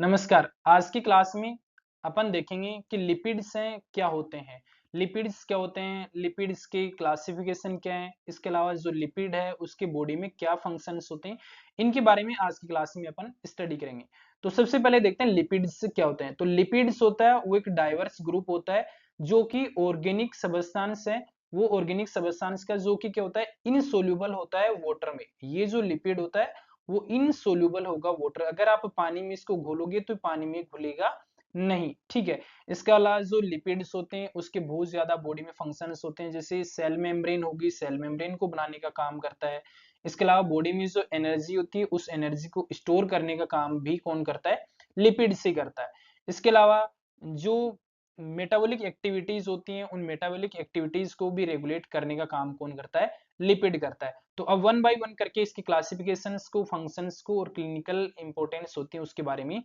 नमस्कार। आज की क्लास में अपन देखेंगे कि लिपिड्स हैं क्या होते हैं। लिपिड्स क्या होते हैं, लिपिड्स के क्लासिफिकेशन क्या है, इसके अलावा जो लिपिड है उसके बॉडी में क्या फंक्शंस होते हैं, इनके बारे में आज की क्लास में अपन स्टडी करेंगे। तो सबसे पहले देखते हैं लिपिड्स क्या होते हैं। तो लिपिड्स होता है वो एक डाइवर्स ग्रुप होता है जो कि ऑर्गेनिक सबस्टेंस है। वो ऑर्गेनिक सबस्टेंस का जो कि क्या होता है, इनसोल्यूबल होता है वाटर में। ये जो लिपिड होता है वो इनसोल्यूबल होगा वाटर, अगर आप पानी में इसको घोलोगे तो पानी में घुलेगा नहीं, ठीक है। इसके अलावा जो लिपिड्स होते हैं उसके बहुत ज्यादा बॉडी में फंक्शंस होते हैं, जैसे सेल मेम्ब्रेन होगी, सेल मेम्ब्रेन को बनाने का काम करता है। इसके अलावा बॉडी में जो एनर्जी होती है उस एनर्जी को स्टोर करने का काम भी कौन करता है, लिपिड से करता है। इसके अलावा जो मेटाबॉलिक एक्टिविटीज होती हैं उन मेटाबॉलिक एक्टिविटीज को भी रेगुलेट करने का काम कौन करता है, लिपिड करता है। तो अब वन बाय वन करके इसकी क्लासिफिकेशंस को, फंक्शंस को और क्लिनिकल इंपॉर्टेंस होती है उसके बारे में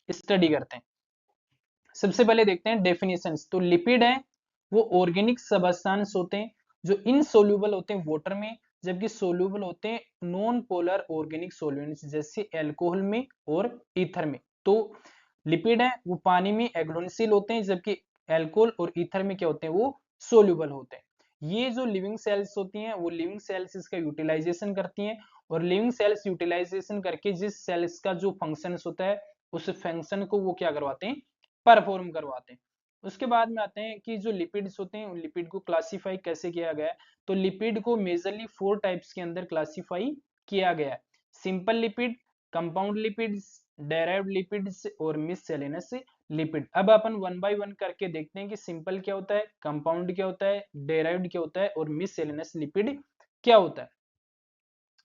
स्टडी करते हैं। सबसे पहले देखते हैं डेफिनेशंस। तो लिपिड है वो ऑर्गेनिक सबस्टेंस होते हैं जो इनसोल्यूबल होते हैं वाटर में, जबकि सोल्यूबल होते हैं नॉन पोलर ऑर्गेनिक सॉल्वेंट्स जैसे अल्कोहल में और ईथर में। तो लिपिड है वो पानी में एग्लोनशील होते हैं, जबकि अल्कोहल और ईथर में क्या होते हैं, वो सोल्यूबल होते हैं। ये जो लिविंग सेल्स होती हैं वो लिविंग सेल्स इसका यूटिलाइजेशन करती हैं, और लिविंग सेल्स यूटिलाइजेशन करके जिस सेल्स का जो फंक्शन होता है उस फंक्शन को वो क्या करवाते हैं, परफॉर्म करवाते हैं। उसके बाद में आते हैं कि जो लिपिड्स होते हैं उन लिपिड को क्लासिफाई कैसे किया गया है। तो लिपिड को मेजरली 4 टाइप्स के अंदर क्लासिफाई किया गया है। Simple lipid, compound lipids, derived lipids और मिससेलेनियस लिपिड। अब अपन वन बाय वन करके देखते हैं कि सिंपल क्या होता है, कंपाउंड क्या होता है, डेराइव्ड क्या होता है और मिससेलेनियस लिपिड क्या होता है।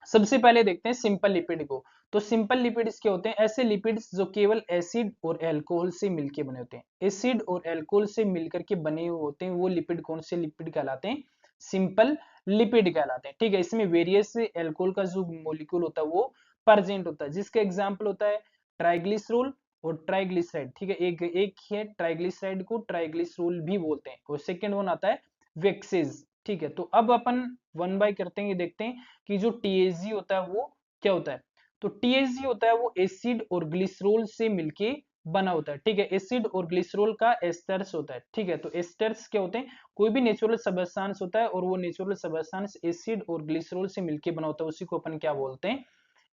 सबसे पहले देखते हैं सिंपल लिपिड को। तो सिंपल लिपिड्स क्या होते हैं, ऐसे लिपिड्स जो केवल एसिड और अल्कोहल से मिलकर बने होते हैं। एसिड और अल्कोहल से मिलकर के बने हुए होते हैं वो लिपिड कौन से लिपिड कहलाते हैं, सिंपल लिपिड कहलाते हैं, ठीक है। इसमें वेरियस अल्कोहल का जो मॉलिक्यूल होता है वो प्रेजेंट होता है, जिसका एग्जांपल होता है ट्राइग्लिसरॉल और ट्राइग्लिसराइड, ठीक है। एक है ट्राइग्लिसराइड को ट्राइग्लिसरॉल भी बोलते हैं, और सेकंड वन आता है वेक्सेज, ठीक है। तो अब अपन वन बाय करते हैं, देखते हैं कि जो THG होता है वो क्या होता है। तो THG होता है वो एसिड और ग्लिसरॉल से मिलके बना होता है, ठीक है। एसिड और ग्लिसरॉल का एस्टर्स होता है, ठीक है। तो एस्टर्स क्या होते हैं, कोई भी नेचुरल सबस्टेंस होता है और वो नेचुरल सबस्टेंस एसिड और ग्लिसरॉल से मिलके बना होता है, उसी को अपन क्या बोलते हैं,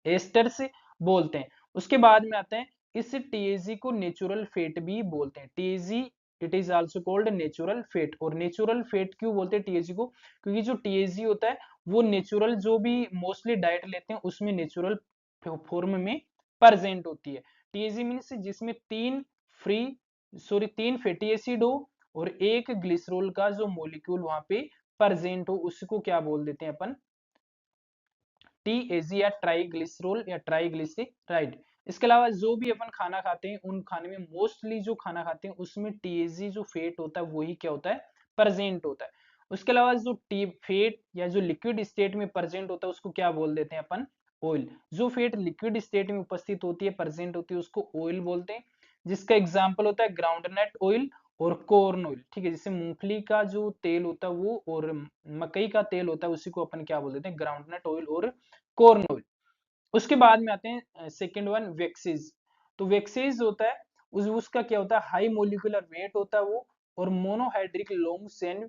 एस्टर्स बोलते हैं। उसके बाद में आते हैं इस THG को नेचुरल फेट भी बोलते हैं। THG it is also called natural fat. और नेचुरल फेट क्यों बोलते हैं THG को, क्योंकि जो THG होता है वो नेचुरल जो भी मोस्टली डाइट लेते हैं उसमें नेचुरल फॉर्म में प्रेजेंट होती है। THG मींस जिसमें तीन फैटी एसिड हो और एक ग्लिसरॉल का जो मॉलिक्यूल वहां पे प्रेजेंट हो, उसको क्या बोल देते हैं अपन, THG या ट्राइग्लिसरॉल या ट्राइग्लिसराइड। इसके अलावा जो भी अपन खाना खाते हैं उन खाने में मोस्टली जो खाना खाते हैं उसमें THG जो फैट होता है वही क्या होता है, प्रेजेंट होता है। उसके अलावा जो फैट या जो लिक्विड स्टेट में प्रेजेंट होता है उसको क्या बोल देते हैं अपन, ऑयल। जो फैट लिक्विड स्टेट में उपस्थित होती है, प्रेजेंट होती है, उसको ऑयल बोलते हैं, जिसका एग्जाम्पल होता है ग्राउंडनट ऑयल और कॉर्न ऑयल, ठीक है। जैसे मूंगफली का जो तेल होता है वो और मकई का तेल होता है उसी को अपन क्या बोल देते हैं, ग्राउंडनट ऑयल और कॉर्न ऑयल। उसके बाद में आते हैं सेकंड वन वेक्सीज। तो वेक्सीज होता है उसका क्या होता है, हाई मोलिकुलर वेट होता है वो, और मोनोहाइड्रिक लॉन्ग चेन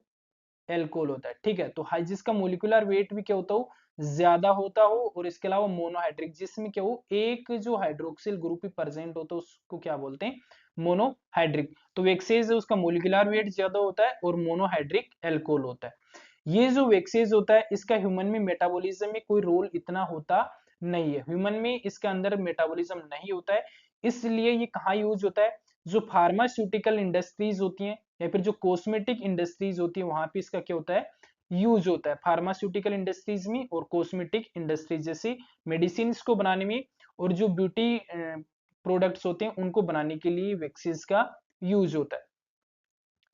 एल्कोहल होता है, ठीक है। तो जिसका मोलिकुलर वेट भी क्या होता हो, ज्यादा होता हो, और इसके अलावा मोनोहाइड्रिक जिसमें क्या हो, एक जो हाइड्रोक्सिल ग्रुप ही प्रेजेंट होता है उसको क्या बोलते हैं, मोनोहाइड्रिक। तो वेक्सेज उसका मोलिकुलर वेट ज्यादा होता है और मोनोहाइड्रिक एल्कोहल होता है। ये जो वेक्सेज होता है इसका ह्यूमन में मेटाबॉलिज्म में कोई रोल इतना होता नहीं है, ह्यूमन में इसके अंदर मेटाबॉलिज्म नहीं होता है। इसलिए ये कहाँ यूज होता है, जो फार्मास्यूटिकल इंडस्ट्रीज होती हैं या फिर जो कॉस्मेटिक इंडस्ट्रीज होती है वहां पे इसका क्या होता है, यूज होता है। फार्मास्यूटिकल इंडस्ट्रीज में और कॉस्मेटिक इंडस्ट्रीज जैसे मेडिसिन को बनाने में और जो ब्यूटी प्रोडक्ट्स होते हैं उनको बनाने के लिए वैक्सीज का यूज होता है।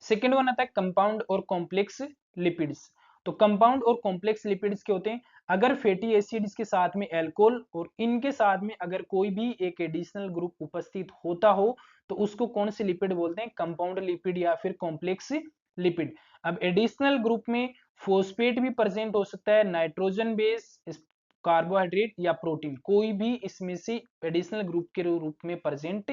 सेकेंड वन आता है कंपाउंड और कॉम्प्लेक्स लिपिड्स। तो कंपाउंड और कॉम्प्लेक्स लिपिड्स क्या होते हैं, अगर फैटी एसिड्स के साथ में अल्कोहल और इनके साथ में अगर कोई भी एक एडिशनल ग्रुप उपस्थित होता हो तो उसको कौन से लिपिड बोलते हैं, कंपाउंड लिपिड या फिर कॉम्प्लेक्स लिपिड। अब एडिशनल ग्रुप में फॉस्फेट भी प्रेजेंट हो सकता है, नाइट्रोजन बेस, कार्बोहाइड्रेट या प्रोटीन, कोई भी इसमें से एडिशनल ग्रुप के रूप में प्रेजेंट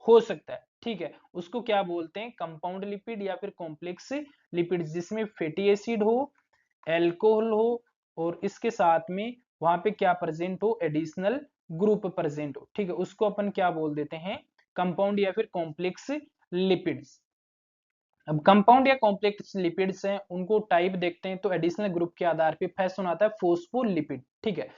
हो सकता है, ठीक है, उसको क्या बोलते हैं, कंपाउंड लिपिड या फिर कॉम्प्लेक्स लिपिड, जिसमें फैटी एसिड हो, एल्कोहल हो, और इसके साथ में वहां पे क्या प्रेजेंट हो, एडिशनल ग्रुप प्रेजेंट हो, ठीक है, उसको अपन क्या बोल देते हैं, कंपाउंड या फिर कॉम्प्लेक्स लिपिड्स। अब कंपाउंड या कॉम्प्लेक्स लिपिड्स हैं, उनको टाइप देखते हैं, तो एडिशनल ग्रुप के आधार पे फर्स्ट होना आता है फोस्फोलिपिड, ठीक है।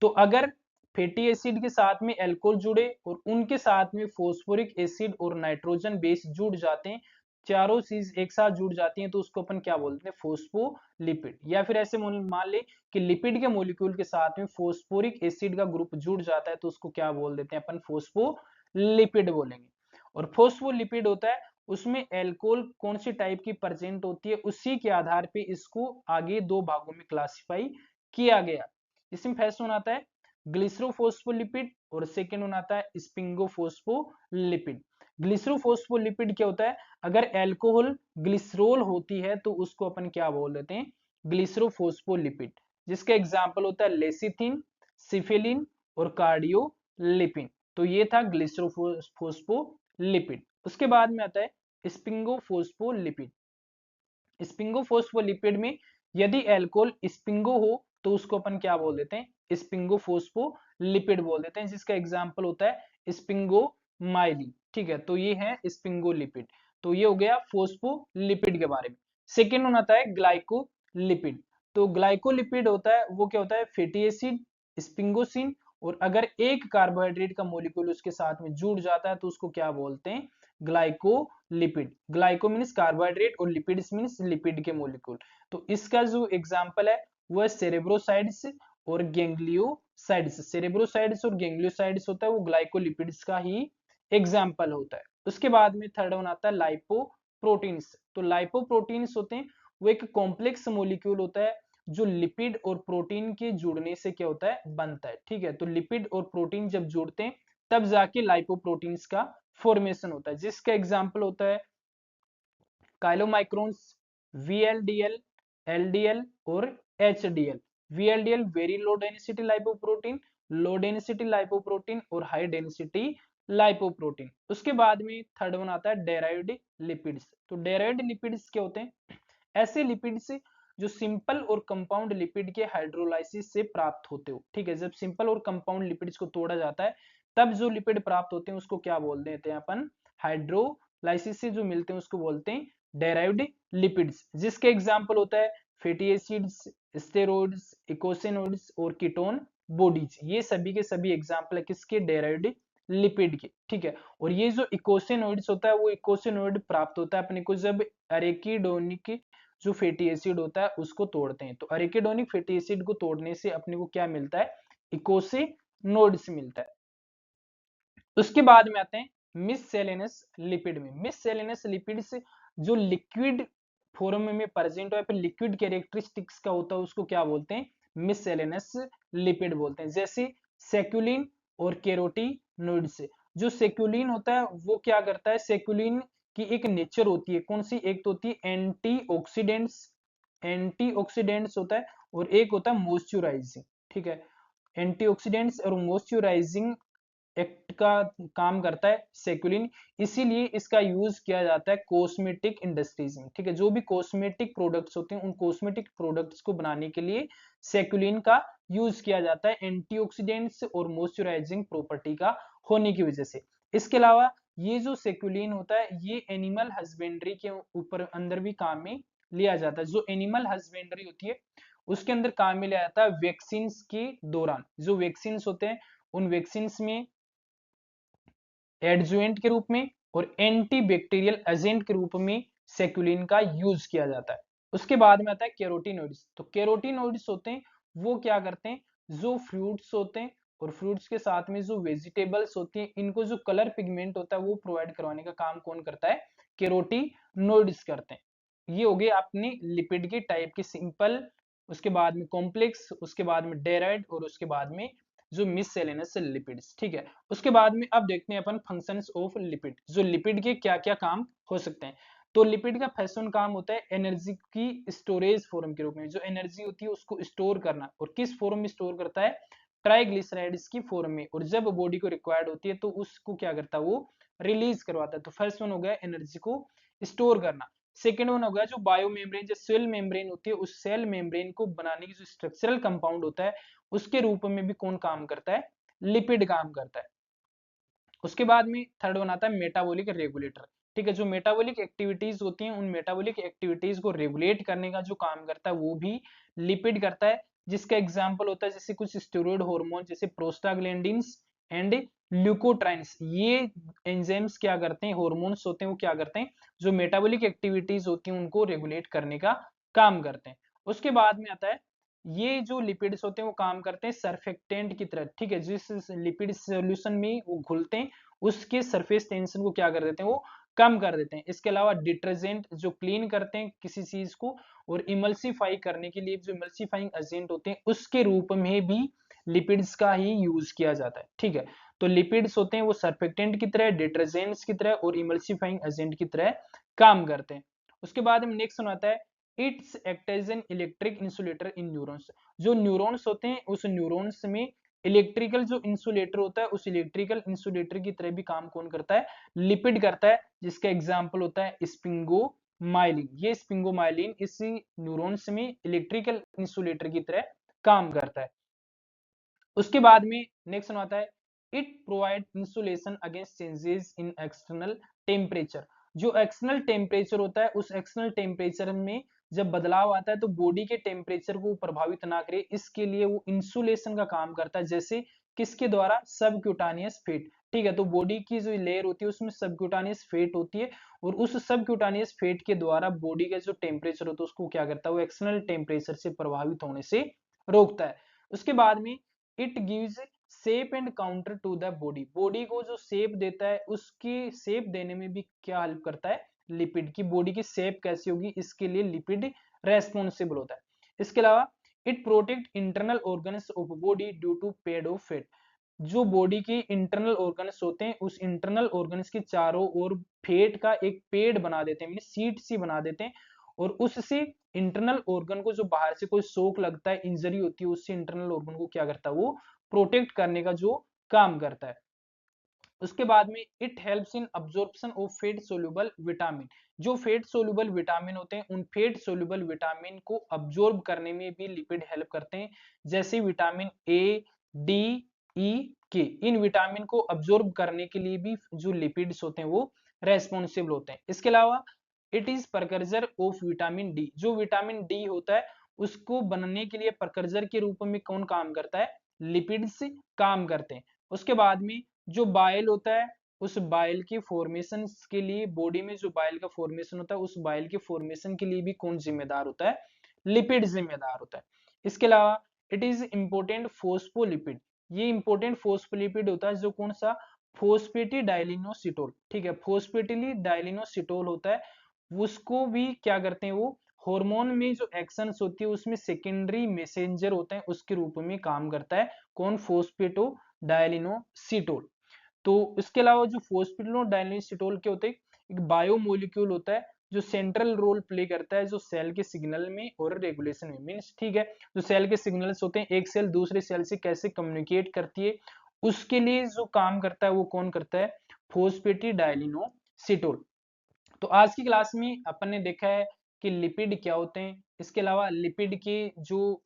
तो अगर फैटी एसिड के साथ में अल्कोहल जुड़े और उनके साथ में फोस्फोरिक एसिड और नाइट्रोजन बेस जुड़ जाते हैं, चारों चीज एक साथ जुड़ जाती हैं, तो उसको अपन क्या बोलते हैं, फोस्फोलिपिड। या फिर ऐसे मान ले कि लिपिड के मॉलिक्यूल के साथ में फोस्फोरिक एसिड का ग्रुप जुड़ जाता है, तो उसको क्या बोल देते हैं अपन, फोस्फोलिपिड बोलेंगे। और फोस्फोलिपिड होता है, उसमें एल्कोहल कौन सी टाइप की प्रेजेंट होती है, उसी के आधार पे इसको आगे दो भागों में क्लासिफाई किया गया। इसमें फर्स्ट वन आता है ग्लिसरोफोस्फोलिपिड और सेकंड वन आता है स्पिंगोफोस्फोलिपिड। ग्लिसरोफोस्फोलिपिड क्या होता है, अगर एल्कोहल ग्लिसरोल होती है तो उसको अपन क्या बोल देते हैं, ग्लिसरोफोस्फोलिपिड, जिसका एग्जांपल होता है लेसिथिन, सिफिलिन और कार्डियोलिपिन। तो ये था ग्लिसरोफोस्फोलिपिड। उसके बाद में आता है स्पिंगोफोस्फोलिपिड। स्पिंगोफोस्फोलिपिड में यदि एल्कोहल स्पिंगो हो तो उसको अपन क्या बोल देते हैं, स्पिंगोफोस्फोलिपिड बोल देते हैं, जिसका एग्जांपल होता है स्पिंगोमाइलिन, ठीक है। तो ये है स्पिंगोलिपिड। तो ये हो गया फोस्फोलिपिड के बारे में। सेकेंड वन आता है ग्लाइकोलिपिड। तो ग्लाइकोलिपिड होता है, वो क्या होता है, फैटी एसिड, स्पिंगोसिन, और अगर एक कार्बोहाइड्रेट का मॉलिक्यूल उसके साथ में जुड़ जाता है तो उसको क्या बोलते हैं, ग्लाइकोलिपिड। ग्लाइको मीन्स कार्बोहाइड्रेट और लिपिड्स मीन्स लिपिड के मॉलिक्यूल। तो इसका जो एग्जांपल है वो है सेरेब्रोसाइड्स और गैंग्लियोसाइड्स। सेरेब्रोसाइड्स और गैंग्लियोसाइड्स होता है वो ग्लाइकोलिपिड्स का ही एग्जांपल होता है। उसके बाद में थर्ड वन आता है लाइपोप्रोटीन्स। तो लाइपोप्रोटीन्स होते हैं, वो एक कॉम्प्लेक्स मॉलिक्यूल होता है जो लिपिड और प्रोटीन के जुड़ने से क्या होता है, बनता है, ठीक है। तो लिपिड और प्रोटीन जब जुड़ते हैं तब जाके लाइपोप्रोटीन्स का फॉर्मेशन होता है, जिसका एग्जांपल होता है काइलोमाइक्रोन्स, वीएलडीएल, एलडीएल और HDL. VLDL very low density lipoprotein, low density lipoprotein और हाई डेंसिटी लाइपोप्रोटीन। उसके बाद में थर्ड वन आता है डेराइव्ड लिपिड्स। तो डेराइव्ड लिपिड्स क्या होते हैं, ऐसे लिपिड्स जो सिंपल और कंपाउंड लिपिड के हाइड्रोलाइसिस से प्राप्त होते हो, ठीक है। जब सिंपल और कंपाउंड लिपिड्स को तोड़ा जाता है तब जो लिपिड प्राप्त होते हैं उसको क्या बोल देते हैं अपन, हाइड्रोलाइसिस से जो मिलते हैं उसको बोलते हैं डेराइव्ड लिपिड्स, जिसके एग्जांपल होता है फैटी एसिड्स, स्टेरॉइड्स, इकोसेनोइड्स और कीटोन बॉडीज। ये सभी के सभी एग्जांपल है किसके, डेराइव्ड लिपिड के, ठीक है। और ये जो इकोसेनोइड्स होता है वो इकोसेनोइड प्राप्त होता है अपने को जब एरेकिडोनिक जो फैटी एसिड होता है उसको तोड़ते हैं। तो एरेकिडोनिक फैटी एसिड को तोड़ने से अपने को क्या मिलता है, इकोसेनोइड्स मिलता है। उसके बाद में आते हैं मिससेलेनियस लिपिड में। मिससेलेनियस लिपिड्स जो लिक्विड फॉर्म में प्रेजेंट हो या फिर लिक्विड कैरेक्टरिस्टिक्स का होता है उसको क्या बोलते हैं, मिससेलेनियस लिपिड बोलते हैं। जैसे सेक्युलिन और कैरोटीनॉइड्स। जो सेक्युलिन होता है वो क्या करता है, सेक्युलिन की एक नेचर होती है, कौन सी, एक तो होती है एंटीऑक्सीडेंट्स, एंटीऑक्सीडेंट्स होता है, और एक होता है मॉइस्चराइजिंग, ठीक है। एंटीऑक्सीडेंट्स और मॉइस्चराइजिंग एक्ट का काम करता है सेक्युलिन, इसीलिए इसका यूज किया जाता है कॉस्मेटिक इंडस्ट्रीज में, ठीक है। जो भी कॉस्मेटिक प्रोडक्ट्स होते हैं उन कॉस्मेटिक प्रोडक्ट्स को बनाने के लिए सेक्युलिन का यूज किया जाता है, एंटीऑक्सीडेंट्स और मॉइस्चराइजिंग प्रॉपर्टी का होने की वजह से। इसके अलावा ये जो सेक्युलिन होता है ये एनिमल हस्बेंड्री के ऊपर अंदर भी काम में लिया जाता है। जो एनिमल हस्बेंड्री होती है उसके अंदर काम में लिया जाता है वैक्सीन के दौरान। जो वैक्सीन होते हैं उन वैक्सीन में एडजुएंट के रूप में और एंटीबैक्टीरियल एजेंट के रूप में सेक्युलिन का यूज किया जाता है। उसके बाद में आता है कैरोटीनॉइड्स। तो कैरोटीनॉइड्स होते हैं वो क्या करते हैं, जो फ्रूट्स होते हैं और फ्रूट्स के साथ में जो वेजिटेबल्स होती हैं इनको जो कलर पिगमेंट होता है वो प्रोवाइड करवाने का काम कौन करता है, कैरोटीनॉइड्स करते हैं। ये हो गए अपने लिपिड के टाइप के सिंपल, उसके बाद में कॉम्प्लेक्स, उसके बाद में डेराइड और उसके बाद में जो मिससेलेनियस लिपिड्स, ठीक है। उसके बाद में अब देखते हैं अपन फंक्शंस ऑफ लिपिड, जो लिपिड के क्या क्या काम हो सकते हैं। तो लिपिड का फर्स्ट काम होता है एनर्जी की स्टोरेज फॉर्म के रूप में। जो एनर्जी होती है उसको स्टोर करना, और किस फॉर्म में स्टोर करता है, ट्राइग्लिसराइड्स की फॉर्म में। और जब बॉडी को रिक्वायर्ड होती है तो उसको क्या करता है, वो रिलीज करवाता है। तो फर्स्ट वन हो गया एनर्जी को स्टोर करना। सेकेंड वन हो गया जो बायो मेम्ब्रेन, जो सेल मेम्ब्रेन होती है, उस सेल मेम्ब्रेन को बनाने की जो स्ट्रक्चरल कंपाउंड होता है उसके रूप में भी कौन काम करता है, लिपिड काम करता है। उसके बाद में थर्ड वन आता है मेटाबॉलिक रेगुलेटर। ठीक है, जो मेटाबॉलिक एक्टिविटीज होती हैं उन मेटाबॉलिक एक्टिविटीज को रेगुलेट करने का जो काम करता है वो भी लिपिड करता है, जिसका एग्जांपल होता है जैसे कुछ स्टेरॉइड हार्मोन जैसे प्रोस्टाग्लैंडिन्स एंड ल्यूकोट्राइन्स। ये एंजाइम्स क्या करते हैं, हार्मोन्स होते हैं, वो क्या करते हैं, जो मेटाबॉलिक एक्टिविटीज होती हैं उनको रेगुलेट करने का काम करते हैं। उसके बाद में आता है ये जो लिपिड्स होते हैं वो काम करते हैं सरफेक्टेंट की तरह। ठीक है, जिस लिपिड सॉल्यूशन में वो घुलते हैं उसके सरफेस टेंशन को क्या कर देते हैं, वो कम कर देते हैं। इसके अलावा डिटर्जेंट जो क्लीन करते हैं किसी चीज को, और इमल्सिफाई करने के लिए जो इमल्सिफाइंग एजेंट होते हैं उसके रूप में भी लिपिड्स का ही यूज किया जाता है। ठीक है, तो लिपिड्स होते हैं वो सरफेक्टेंट की तरह, डिटर्जेंट्स की तरह और इमल्सिफाइंग एजेंट की तरह काम करते हैं। उसके बाद में नेक्स्ट आता है it's act as an electric insulator in neurons. जो न्यूरॉन्स होते हैं उस न्यूरॉन्स में इलेक्ट्रिकल जो इंसुलेटर होता है उस इलेक्ट्रिकल इंसुलेटर की तरह भी काम कौन करता है, लिपिड करता है, जिसका एग्जांपल होता है स्पिंगोमाइलिन। ये स्पिंगोमाइलिन इसी न्यूरॉन्स में इलेक्ट्रिकल इंसुलेटर की तरह काम करता है। उसके बाद में नेक्स्ट आता है it provide insulation against changes in external temperature. जो एक्सटर्नल टेम्परेचर होता है उस एक्सटर्नल टेम्परेचर में जब बदलाव आता है तो बॉडी के टेम्परेचर को प्रभावित ना करे, इसके लिए वो इंसुलेशन का काम करता है। जैसे किसके द्वारा, सबक्यूटानियस फैट। ठीक है, तो बॉडी की जो लेयर होती है उसमें सबक्यूटानियस फैट होती है और उस सबक्यूटानियस फैट के द्वारा बॉडी का जो टेम्परेचर होता है उसको क्या करता है, वो एक्सटर्नल टेम्परेचर से प्रभावित होने से रोकता है। उसके बाद में it gives shape and contour to the body. Body को जो शेप देता है उसकी शेप देने में भी क्या हेल्प करता है, लिपिड की। बॉडी की शेप कैसी होगी इसके लिए लिपिड रेस्पॉन्सिबल होता है। इसके अलावा it protect internal organs of body due to pad of fat. जो बॉडी के इंटरनल ऑर्गन्स होते हैं उस इंटरनल ऑर्गन्स के चारों ओर फैट का एक पेड़ बना देते हैं, सीट सी बना देते हैं, और उससे इंटरनल ऑर्गन को जो बाहर से कोई शोक लगता है, इंजरी होती है, उससे इंटरनल ऑर्गन को क्या करता है, वो प्रोटेक्ट करने का जो काम करता है। उसके बाद में it helps in absorption of fat soluble vitamin. जो फैट सोल्यूबल विटामिन होते हैं उन फैट सोल्यूबल विटामिन को अब्जॉर्ब करने में भी लिपिड हेल्प करते हैं, जैसे विटामिन ए, डी, ई, के। इन विटामिन को अब्जॉर्ब करने के लिए भी जो लिपिड्स होते हैं वो रेस्पॉन्सिबल होते हैं। इसके अलावा it is precursor of vitamin D. जो विटामिन डी होता है उसको बनने के लिए प्रकर्जर के रूप में कौन काम करता है, लिपिड्स काम करते हैं। उसके बाद में जो बाइल होता है उस बाइल के फॉर्मेशन के लिए, बॉडी में जो बाइल का फॉर्मेशन होता है उस बाइल के फॉर्मेशन के लिए भी कौन जिम्मेदार होता है, लिपिड जिम्मेदार होता है। इसके अलावा इट इज इंपोर्टेंट फोस्फोलिपिड। ये इंपोर्टेंट फोस्फोलिपिड होता है जो कौन सा, फोस्फेटिडाइलिनोसिटोल। ठीक है, फोस्फेटिडाइलिनोसिटोल होता है, उसको भी क्या करते हैं, वो हार्मोन में जो एक्शंस होती है उसमें सेकेंडरी मैसेंजर होते हैं उसके रूप में काम करता है, कौन, फोस्फेटोडाइलिनोसिटोल। तो इसके अलावा जो फोस्फेटिडाइलिनोसिटोल के होते हैं, एक बायोमोलिक्यूल होता है जो सेंट्रल रोल प्ले करता है जो सेल के सिग्नल में और रेगुलेशन में। मींस ठीक है, जो सेल के सिग्नल्स होते हैं एक सेल दूसरे सेल से कैसे कम्युनिकेट करती है उसके लिए जो काम करता है वो कौन करता है, फोस्फेटिडाइलिनोसिटोल। तो आज की क्लास में अपन ने देखा है कि लिपिड क्या होते हैं, इसके अलावा लिपिड के जो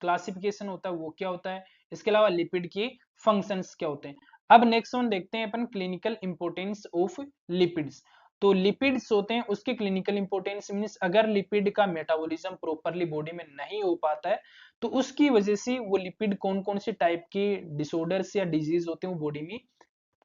क्लासिफिकेशन होता है वो क्या होता है, इसके अलावा लिपिड के फंक्शंस क्या होते हैं। अब नेक्स्ट वन देखते हैं अपन क्लिनिकल इंपोर्टेंस ऑफ लिपिड्स। तो लिपिड्स होते हैं उसके क्लिनिकल इंपोर्टेंस मींस अगर लिपिड का मेटाबॉलिज्म प्रॉपरली बॉडी में नहीं हो पाता है तो उसकी वजह से वो लिपिड कौन कौन से टाइप के डिसऑर्डर्स या डिजीज होते हैं वो बॉडी में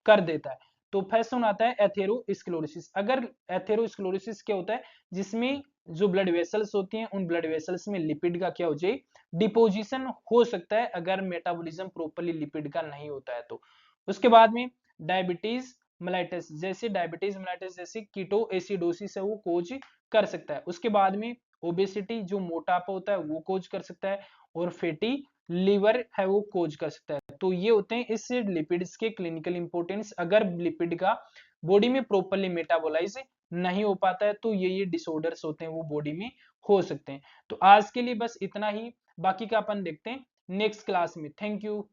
कर देता है। तो फर्स्ट वन आता है एथेरोस्क्लेरोसिस। अगर एथेरोस्क्लेरोसिस क्या होता है, जिसमें जो ब्लड वेसल्स होती हैं उन ब्लड वेसल्स में लिपिड का क्या हो जाए, डिपोजिशन हो सकता है अगर मेटाबॉलिज्म प्रॉपर्ली लिपिड का नहीं होता है तो। उसके बाद में डायबिटीज मेलाइटस, जैसे डायबिटीज मेलाइटस जैसे कीटो एसिडोसिस है वो कोज कर सकता है। उसके बाद में ओबेसिटी जो मोटापा होता है वो कोज कर सकता है, और फैटी लीवर है वो कोज कर सकता है। तो ये होते हैं इस लिपिड्स के क्लिनिकल इंपोर्टेंस। अगर लिपिड का बॉडी में प्रॉपर्ली मेटाबोलाइज नहीं हो पाता है तो ये डिसऑर्डर्स होते हैं वो बॉडी में हो सकते हैं। तो आज के लिए बस इतना ही, बाकी का अपन देखते हैं नेक्स्ट क्लास में। Thank you.